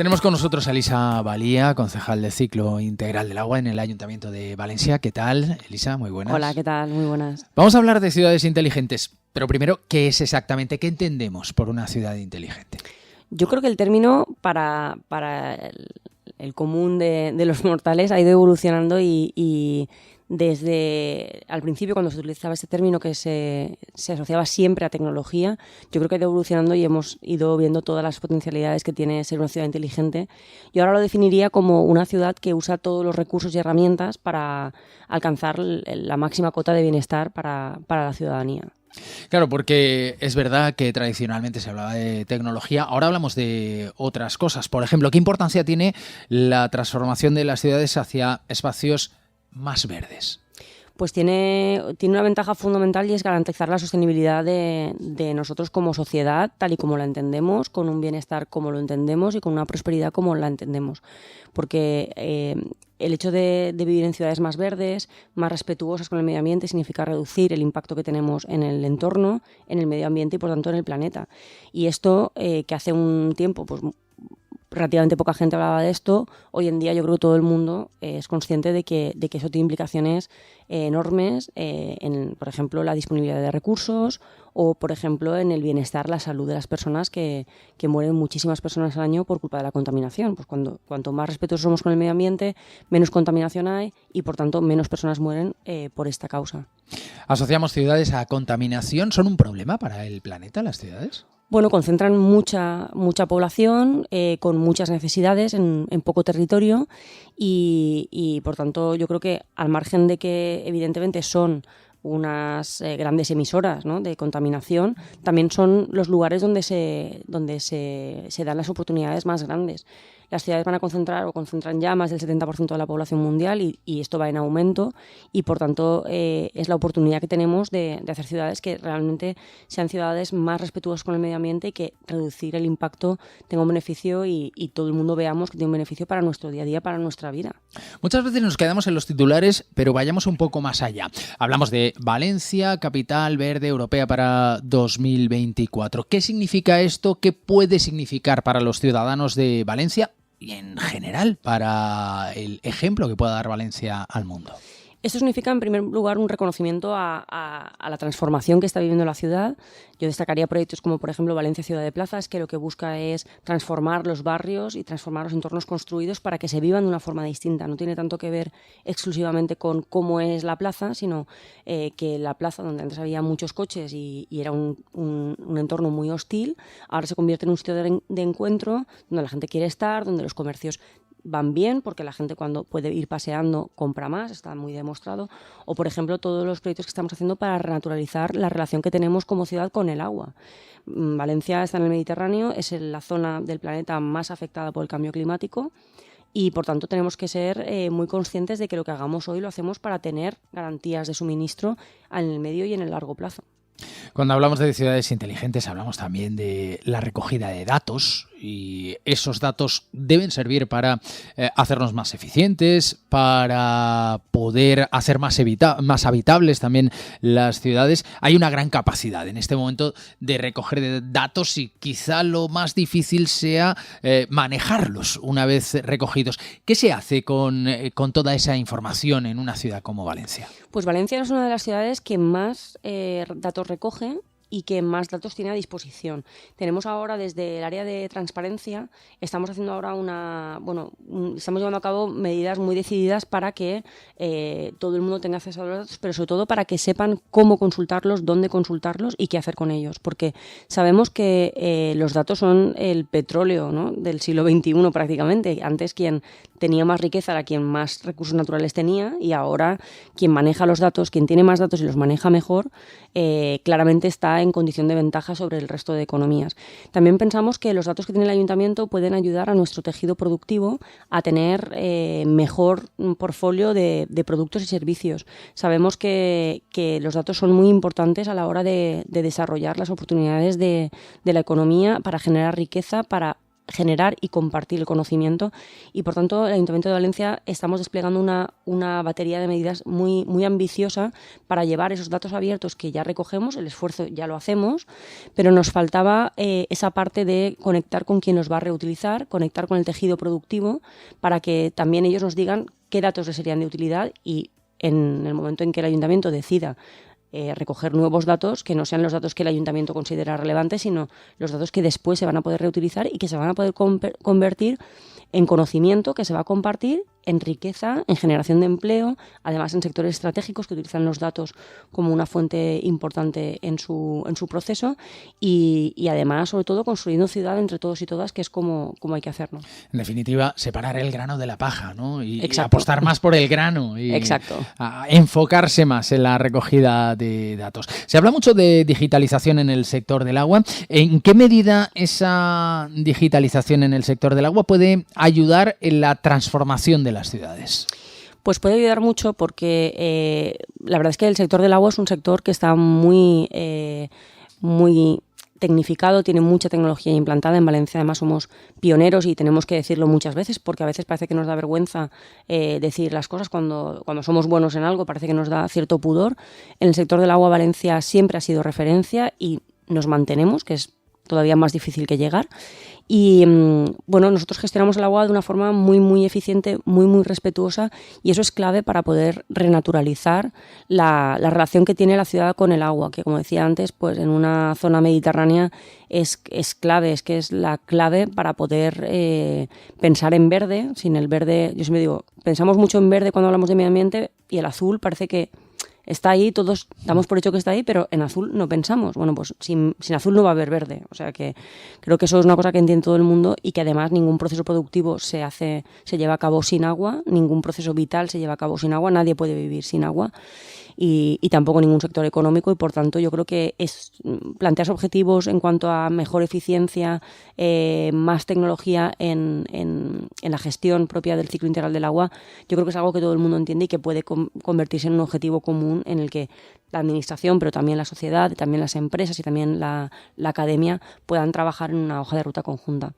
Tenemos con nosotros a Elisa Valía, concejal de Ciclo Integral del Agua en el Ayuntamiento de Valencia. ¿Qué tal, Elisa? Muy buenas. Hola, ¿qué tal? Muy buenas. Vamos a hablar de ciudades inteligentes, pero primero, ¿qué es exactamente? ¿Qué entendemos por una ciudad inteligente? Yo creo que el término para el común de los mortales ha ido evolucionando y desde al principio, cuando se utilizaba este término que se asociaba siempre a tecnología, yo creo que ha ido evolucionando y hemos ido viendo todas las potencialidades que tiene ser una ciudad inteligente. Yo ahora lo definiría como una ciudad que usa todos los recursos y herramientas para alcanzar la máxima cota de bienestar para la ciudadanía. Claro, porque es verdad que tradicionalmente se hablaba de tecnología, ahora hablamos de otras cosas. Por ejemplo, ¿qué importancia tiene la transformación de las ciudades hacia espacios más verdes? Pues tiene una ventaja fundamental y es garantizar la sostenibilidad de nosotros como sociedad, tal y como la entendemos, con un bienestar como lo entendemos y con una prosperidad como la entendemos. Porque el hecho de vivir en ciudades más verdes, más respetuosas con el medio ambiente, significa reducir el impacto que tenemos en el entorno, en el medio ambiente y por tanto en el planeta. Y esto que hace un tiempo pues relativamente poca gente hablaba de esto, hoy en día yo creo que todo el mundo es consciente de que eso tiene implicaciones enormes en, por ejemplo, la disponibilidad de recursos o, por ejemplo, en el bienestar, la salud de las personas, que mueren muchísimas personas al año por culpa de la contaminación. Pues cuanto más respetuosos somos con el medio ambiente, menos contaminación hay y, por tanto, menos personas mueren por esta causa. ¿Asociamos ciudades a contaminación? ¿Son un problema para el planeta las ciudades? Bueno, concentran mucha población con muchas necesidades en poco territorio y, por tanto, yo creo que al margen de que evidentemente son unas grandes emisoras, ¿no?, de contaminación, también son los lugares donde se dan las oportunidades más grandes. Las ciudades van a concentran ya más del 70% de la población mundial y esto va en aumento y, por tanto, es la oportunidad que tenemos de hacer ciudades que realmente sean ciudades más respetuosas con el medio ambiente y que reducir el impacto tenga un beneficio y todo el mundo veamos que tiene un beneficio para nuestro día a día, para nuestra vida. Muchas veces nos quedamos en los titulares, pero vayamos un poco más allá. Hablamos de Valencia, capital verde europea para 2024. ¿Qué significa esto? ¿Qué puede significar para los ciudadanos de Valencia y en general para el ejemplo que pueda dar Valencia al mundo? Esto significa, en primer lugar, un reconocimiento a la transformación que está viviendo la ciudad. Yo destacaría proyectos como, por ejemplo, Valencia Ciudad de Plazas, que lo que busca es transformar los barrios y transformar los entornos construidos para que se vivan de una forma distinta. No tiene tanto que ver exclusivamente con cómo es la plaza, sino que la plaza, donde antes había muchos coches y era un entorno muy hostil, ahora se convierte en un sitio de encuentro donde la gente quiere estar, donde los comercios van bien porque la gente, cuando puede ir paseando, compra más, está muy demostrado. O, por ejemplo, todos los proyectos que estamos haciendo para renaturalizar la relación que tenemos como ciudad con el agua. Valencia está en el Mediterráneo, es la zona del planeta más afectada por el cambio climático y, por tanto, tenemos que ser muy conscientes de que lo que hagamos hoy lo hacemos para tener garantías de suministro en el medio y en el largo plazo. Cuando hablamos de ciudades inteligentes hablamos también de la recogida de datos y esos datos deben servir para hacernos más eficientes, para poder hacer más habitables también las ciudades. Hay una gran capacidad en este momento de recoger datos y quizá lo más difícil sea manejarlos una vez recogidos. ¿Qué se hace con toda esa información en una ciudad como Valencia? Pues Valencia es una de las ciudades que más datos recoge y que más datos tiene a disposición. Tenemos ahora, desde el área de transparencia, estamos haciendo ahora estamos llevando a cabo medidas muy decididas para que todo el mundo tenga acceso a los datos, pero sobre todo para que sepan cómo consultarlos, dónde consultarlos y qué hacer con ellos, porque sabemos que los datos son el petróleo, ¿no?, del siglo XXI prácticamente. Antes quien tenía más riqueza era quien más recursos naturales tenía y ahora quien maneja los datos, quien tiene más datos y los maneja mejor, claramente está en condición de ventaja sobre el resto de economías. También pensamos que los datos que tiene el ayuntamiento pueden ayudar a nuestro tejido productivo a tener mejor portfolio de productos y servicios. Sabemos que los datos son muy importantes a la hora de desarrollar las oportunidades de la economía para generar riqueza, para generar y compartir el conocimiento. Y por tanto, el Ayuntamiento de Valencia estamos desplegando una batería de medidas muy, muy ambiciosa para llevar esos datos abiertos que ya recogemos, el esfuerzo ya lo hacemos, pero nos faltaba esa parte de conectar con quien los va a reutilizar, conectar con el tejido productivo, para que también ellos nos digan qué datos les serían de utilidad y en el momento en que el ayuntamiento decida recoger nuevos datos, que no sean los datos que el ayuntamiento considera relevantes, sino los datos que después se van a poder reutilizar y que se van a poder convertir en conocimiento que se va a compartir, en riqueza, en generación de empleo, además en sectores estratégicos que utilizan los datos como una fuente importante en su proceso y además, sobre todo, construyendo ciudad entre todos y todas, que es como hay que hacerlo. En definitiva, separar el grano de la paja, ¿no? Y Exacto. apostar más por el grano y Exacto. enfocarse más en la recogida de datos. Se habla mucho de digitalización en el sector del agua. ¿En qué medida esa digitalización en el sector del agua puede ayudar en la transformación de las ciudades? Pues puede ayudar mucho porque la verdad es que el sector del agua es un sector que está muy tecnificado, tiene mucha tecnología implantada. En Valencia además somos pioneros y tenemos que decirlo muchas veces porque a veces parece que nos da vergüenza decir las cosas cuando somos buenos en algo, parece que nos da cierto pudor. En el sector del agua Valencia siempre ha sido referencia y nos mantenemos, que es todavía más difícil que llegar. Y bueno, nosotros gestionamos el agua de una forma muy, muy eficiente, muy, muy respetuosa y eso es clave para poder renaturalizar la relación que tiene la ciudad con el agua, que como decía antes, pues en una zona mediterránea es clave, es que es la clave para poder pensar en verde. Sin el verde, yo siempre digo, pensamos mucho en verde cuando hablamos de medio ambiente y el azul parece que está ahí, todos damos por hecho que está ahí, pero en azul no pensamos. Bueno, pues sin azul no va a haber verde. O sea que creo que eso es una cosa que entiende todo el mundo y que además ningún proceso productivo se lleva a cabo sin agua, ningún proceso vital se lleva a cabo sin agua, nadie puede vivir sin agua y tampoco ningún sector económico y por tanto yo creo que es plantearse objetivos en cuanto a mejor eficiencia, más tecnología en la gestión propia del ciclo integral del agua. Yo creo que es algo que todo el mundo entiende y que puede convertirse en un objetivo común en el que la administración, pero también la sociedad, también las empresas y también la academia puedan trabajar en una hoja de ruta conjunta.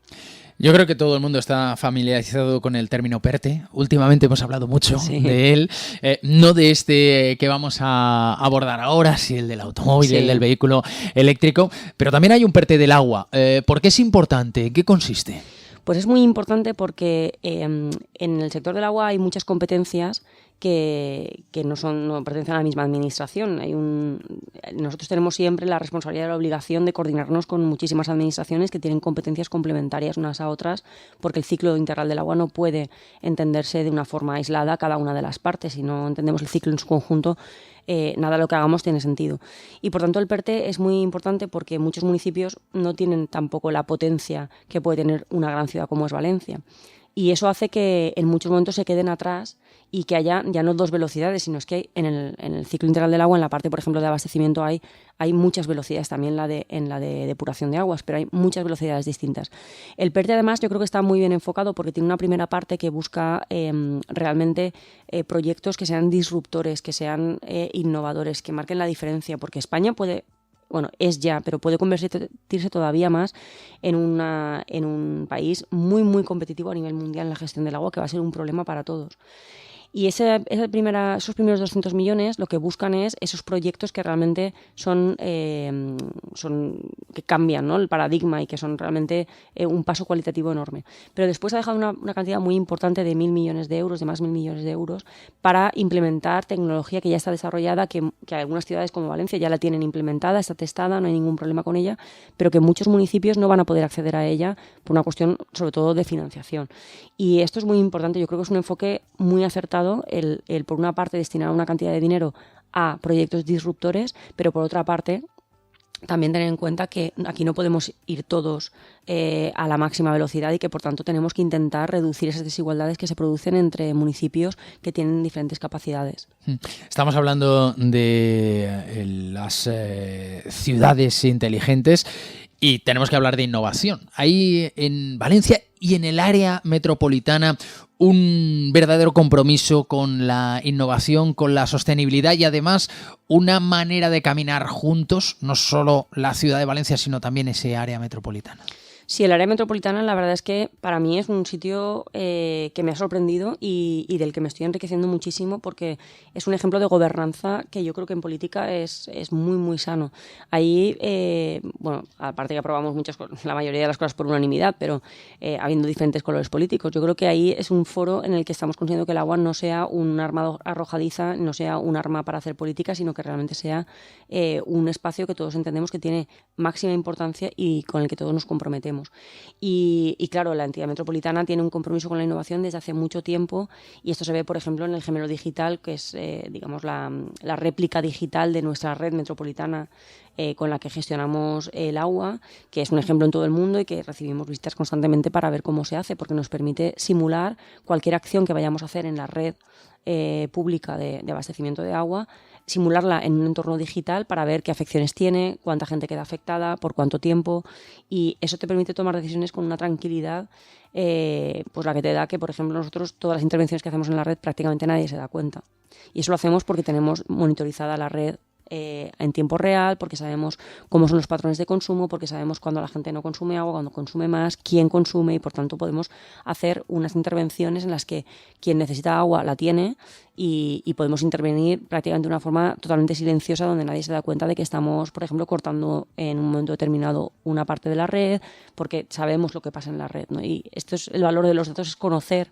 Yo creo que todo el mundo está familiarizado con el término PERTE. Últimamente hemos hablado mucho de él. No de este que vamos a abordar ahora, si el del automóvil, el del vehículo eléctrico, pero también hay un PERTE del agua. ¿Por qué es importante? ¿En qué consiste? Pues es muy importante porque en el sector del agua hay muchas competencias que no pertenecen a la misma administración. Nosotros tenemos siempre la responsabilidad y la obligación de coordinarnos con muchísimas administraciones que tienen competencias complementarias unas a otras, porque el ciclo integral del agua no puede entenderse de una forma aislada cada una de las partes. Si no entendemos el ciclo en su conjunto, nada de lo que hagamos tiene sentido. Y por tanto el PERTE es muy importante porque muchos municipios no tienen tampoco la potencia que puede tener una gran ciudad como es Valencia. Y eso hace que en muchos momentos se queden atrás y que haya ya no dos velocidades, sino es que en el ciclo integral del agua, en la parte, por ejemplo, de abastecimiento, hay muchas velocidades, también en la de depuración de aguas, pero hay muchas velocidades distintas. El PERTE, además, yo creo que está muy bien enfocado porque tiene una primera parte que busca realmente proyectos que sean disruptores, que sean innovadores, que marquen la diferencia, porque España es ya, pero puede convertirse todavía más en un país muy, muy competitivo a nivel mundial en la gestión del agua, que va a ser un problema para todos. Y esos primeros 200 millones lo que buscan es esos proyectos que realmente son que cambian, ¿no?, el paradigma y que son realmente un paso cualitativo enorme. Pero después ha dejado una cantidad muy importante de 1.000 millones de euros, de más 1.000 millones de euros, para implementar tecnología que ya está desarrollada, que algunas ciudades como Valencia ya la tienen implementada, está testada, no hay ningún problema con ella, pero que muchos municipios no van a poder acceder a ella por una cuestión sobre todo de financiación. Y esto es muy importante, yo creo que es un enfoque muy acertado el por una parte destinar una cantidad de dinero a proyectos disruptores, pero por otra parte también tener en cuenta que aquí no podemos ir todos a la máxima velocidad y que por tanto tenemos que intentar reducir esas desigualdades que se producen entre municipios que tienen diferentes capacidades. Estamos hablando de las ciudades inteligentes y tenemos que hablar de innovación. Hay en Valencia y en el área metropolitana un verdadero compromiso con la innovación, con la sostenibilidad y además una manera de caminar juntos, no solo la ciudad de Valencia, sino también ese área metropolitana. Sí, el área metropolitana la verdad es que para mí es un sitio que me ha sorprendido y del que me estoy enriqueciendo muchísimo, porque es un ejemplo de gobernanza que yo creo que en política es muy, muy sano. Ahí, bueno, aparte que aprobamos la mayoría de las cosas por unanimidad, pero habiendo diferentes colores políticos, yo creo que ahí es un foro en el que estamos consiguiendo que el agua no sea un arma arrojadiza, no sea un arma para hacer política, sino que realmente sea un espacio que todos entendemos que tiene máxima importancia y con el que todos nos comprometemos. Y claro, la entidad metropolitana tiene un compromiso con la innovación desde hace mucho tiempo, y esto se ve, por ejemplo, en el Gemelo Digital, que es digamos la réplica digital de nuestra red metropolitana con la que gestionamos el agua, que es un ejemplo en todo el mundo y que recibimos visitas constantemente para ver cómo se hace, porque nos permite simular cualquier acción que vayamos a hacer en la red pública de abastecimiento de agua, simularla en un entorno digital para ver qué afecciones tiene, cuánta gente queda afectada, por cuánto tiempo, y eso te permite tomar decisiones con una tranquilidad pues la que te da que, por ejemplo, nosotros todas las intervenciones que hacemos en la red prácticamente nadie se da cuenta, y eso lo hacemos porque tenemos monitorizada la red en tiempo real, porque sabemos cómo son los patrones de consumo, porque sabemos cuándo la gente no consume agua, cuándo consume más, quién consume, y por tanto podemos hacer unas intervenciones en las que quien necesita agua la tiene y podemos intervenir prácticamente de una forma totalmente silenciosa, donde nadie se da cuenta de que estamos, por ejemplo, cortando en un momento determinado una parte de la red, porque sabemos lo que pasa en la red, ¿no? Y esto es el valor de los datos, es conocer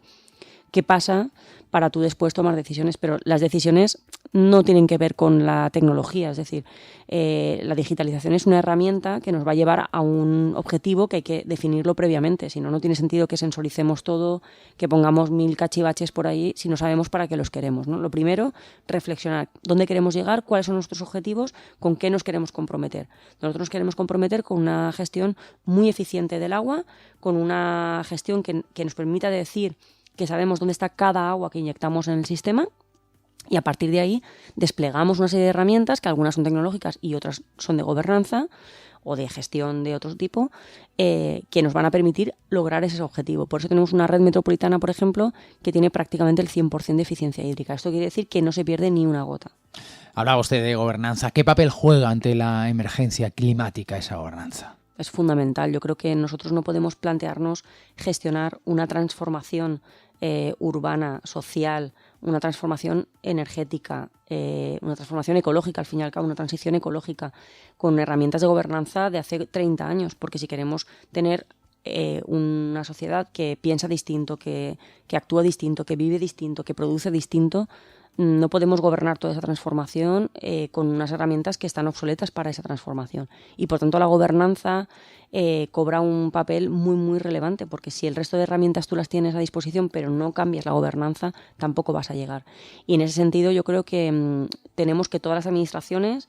qué pasa para tú después tomar decisiones, pero las decisiones no tienen que ver con la tecnología, es decir, la digitalización es una herramienta que nos va a llevar a un objetivo que hay que definirlo previamente, si no, no tiene sentido que sensoricemos todo, que pongamos 1000 cachivaches por ahí si no sabemos para qué los queremos, ¿no? Lo primero, reflexionar dónde queremos llegar, cuáles son nuestros objetivos, con qué nos queremos comprometer. Nosotros nos queremos comprometer con una gestión muy eficiente del agua, con una gestión que nos permita decir que sabemos dónde está cada agua que inyectamos en el sistema, y a partir de ahí desplegamos una serie de herramientas, que algunas son tecnológicas y otras son de gobernanza o de gestión de otro tipo, que nos van a permitir lograr ese objetivo. Por eso tenemos una red metropolitana, por ejemplo, que tiene prácticamente el 100% de eficiencia hídrica. Esto quiere decir que no se pierde ni una gota. Hablaba usted de gobernanza. ¿Qué papel juega ante la emergencia climática esa gobernanza? Es fundamental. Yo creo que nosotros no podemos plantearnos gestionar una transformación urbana, social, una transformación energética, una transformación ecológica, al fin y al cabo, una transición ecológica, con herramientas de gobernanza de hace 30 años, porque si queremos tener una sociedad que piensa distinto, que actúa distinto, que vive distinto, que produce distinto, no podemos gobernar toda esa transformación con unas herramientas que están obsoletas para esa transformación. Y por tanto la gobernanza cobra un papel muy, muy relevante, porque si el resto de herramientas tú las tienes a disposición pero no cambias la gobernanza, tampoco vas a llegar. Y en ese sentido yo creo que tenemos que todas las administraciones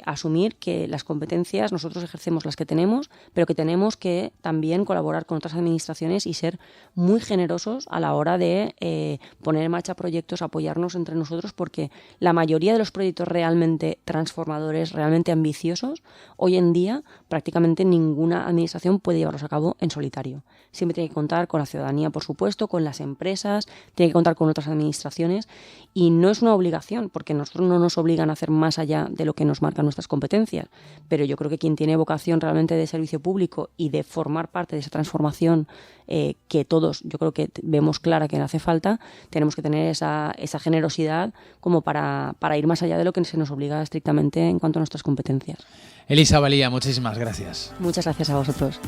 asumir que las competencias nosotros ejercemos las que tenemos, pero que tenemos que también colaborar con otras administraciones y ser muy generosos a la hora de poner en marcha proyectos, apoyarnos entre nosotros, porque la mayoría de los proyectos realmente transformadores, realmente ambiciosos, hoy en día prácticamente ninguna administración puede llevarlos a cabo en solitario. Siempre tiene que contar con la ciudadanía, por supuesto, con las empresas, tiene que contar con otras administraciones, y no es una obligación, porque nosotros no nos obligan a hacer más allá de lo que nos marcan nuestras competencias, pero yo creo que quien tiene vocación realmente de servicio público y de formar parte de esa transformación que todos yo creo que vemos clara que hace falta, tenemos que tener esa generosidad como para ir más allá de lo que se nos obliga estrictamente en cuanto a nuestras competencias. Elisa Valía, muchísimas gracias. Muchas gracias a vosotros.